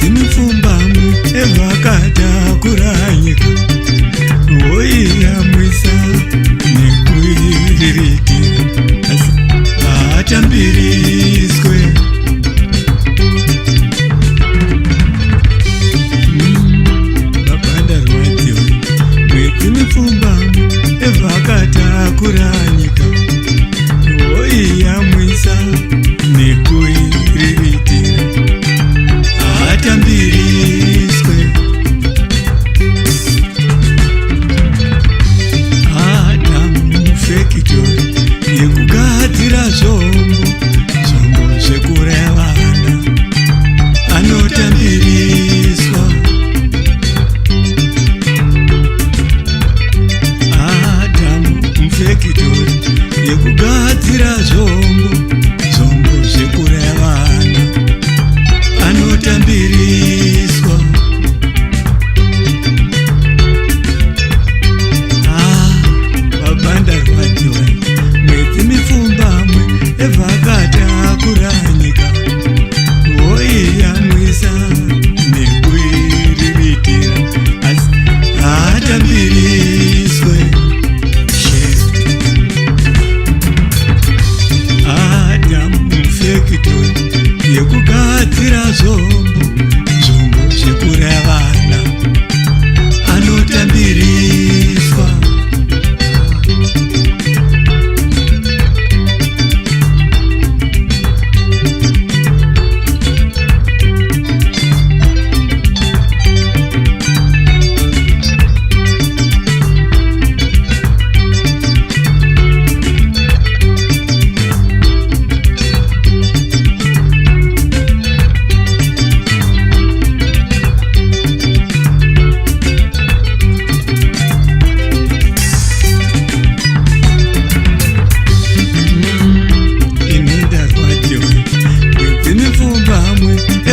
mwedzi mipfumbamwe evakatakura nyika voiyamwisa nekuriritira asi vatambiriswe babanda rwadziwa mwedzi mipfumbamwe evakatakura nyika voiyamwisa nekuriritira atambiriswe mufekitori yekugadzira zvombo zvekuraya vana anotambiriswa mufekitori yekugadzira zvombo zvekuraya vana anotambiriswa babanda rwadziwa mwedzi mipfumbamwe evakatakura nyika voiyamwisa nekuriritira asi atambiriswe mufekitori yekugadzira zvombo zvekuraya vana anotambiriswa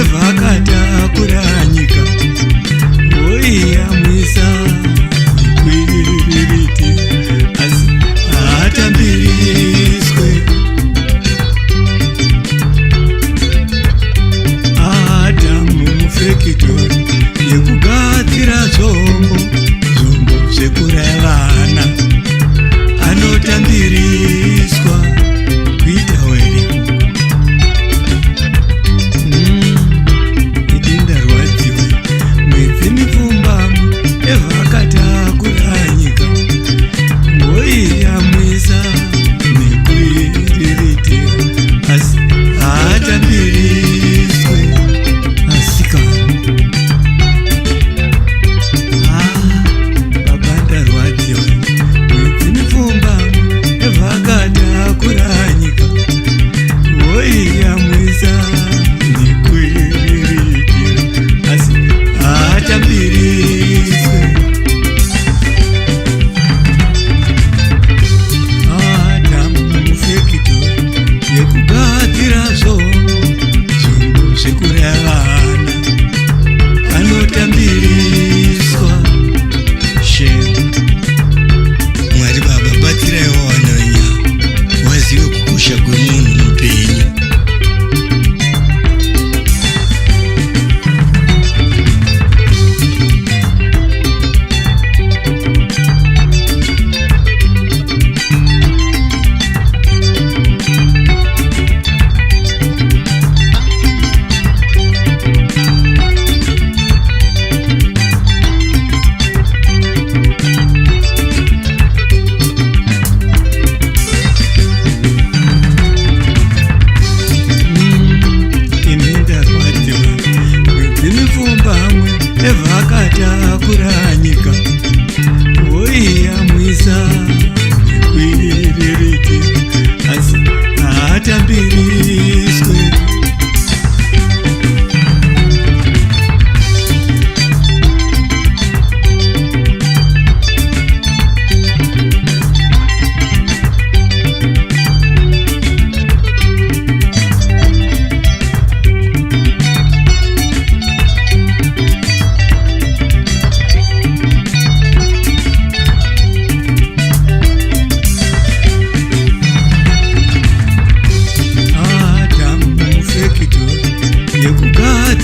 evakatakura nyika voiyamwisa nekuriritira asi atambiriswe mufekitori yekugadzira zvombo zvekuraya vana anotambiriswa kuita weri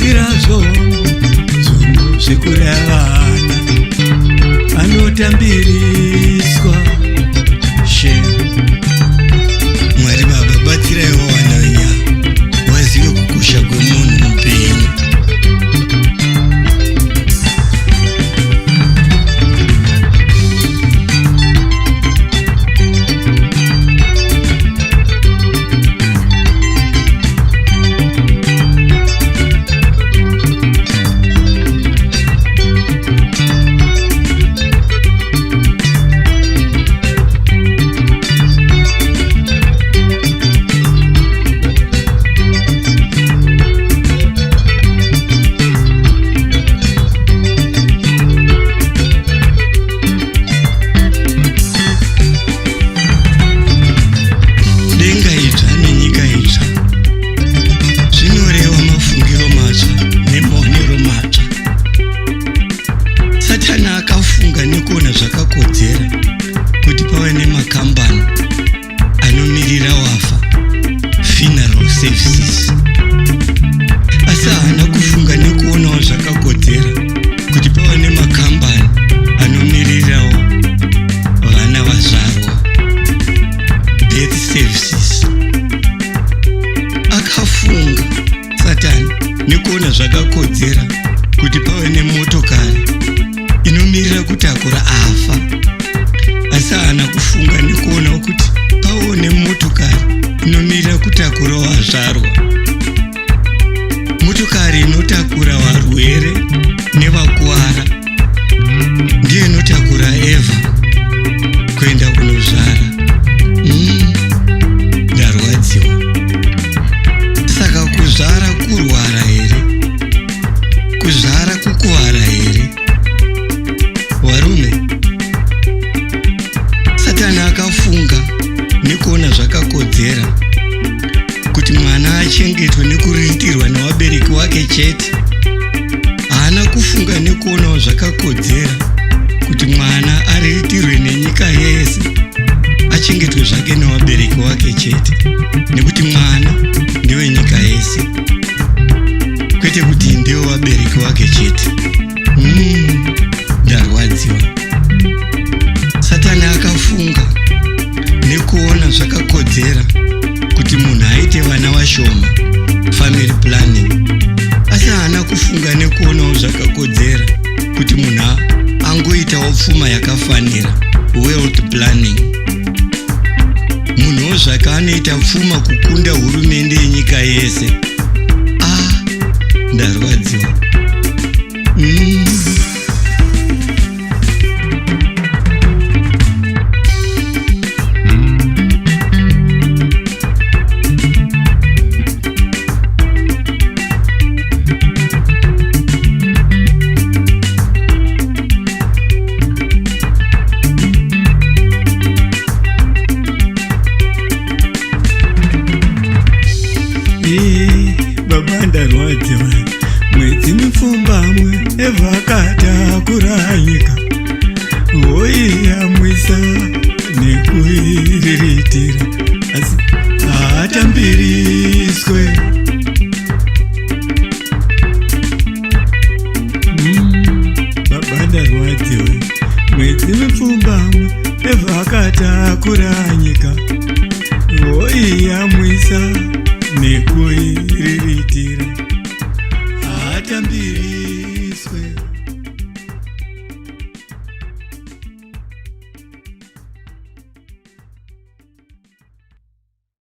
nekugadzira zvombo zvekurevana anotambiriswa Mwari Baba batsiraiwo vana venyama vazive kukosha kwemunhu mupenyu. Denga Idzva Nenyika Itsva zvinoreva mafungiro matsva nemaonero matsva. Satani akafunga nekuona zvakakodzera kuti pave nemakambani anomirira wafa, funeral services. Asi haana kufunga nekuonawo zvakakodzera kuti pave nemakambani anomirirawo vana vazvarwa, death services. Akafunga Satani nekuona zvakakodzera kuti pave nemotokari inomirira kutakura afa. Asi haana kufunga nekuona kuti pave nemotokari inomirira kutakura vazvarwa, motokari inotakura varwere nevakuwara ndiyo inotakura Eva kuenda kunozvara. Ndarwadziwa. Saka kuzvara kurwara here? Kuzvara kukuwara here? Varume, Satani akafunga nekuona zvakakodzera kuti mwana achengetwe nekuriritirwa nevabereki wake chete. Haana kufunga nekuonawo zvakakodzera kuti mwana ariritirwe nenyika yese, achengetwe zvake nevabereki wake chete, nekuti mwana ndiwe nyika yese, kwete kuti ndiwe vabereki wake chete. Ndarwadziwa. Satani akafunga nekuona zvakakodzera kuti munhu aite vana vashoma, family planning. Asi haana kufunga nekuonawo zvakakodzera kuti munhu angoitawo pfuma yakafanira, wealth planning. Munhuwo zvake anoita pfuma kukunda hurumende yenyika yese. Ndarwadziwa. Baba ndarwadziwa. Mwedzi mipfumbamwe evakatakura nyika, voiyamwisa nekuiriritira, asi haatambiriswe. Baba ndarwadziwa. Mwedzi mipfumbamwe evakatakura nyika, voiyamwisa nekuiriritira, haatambiri.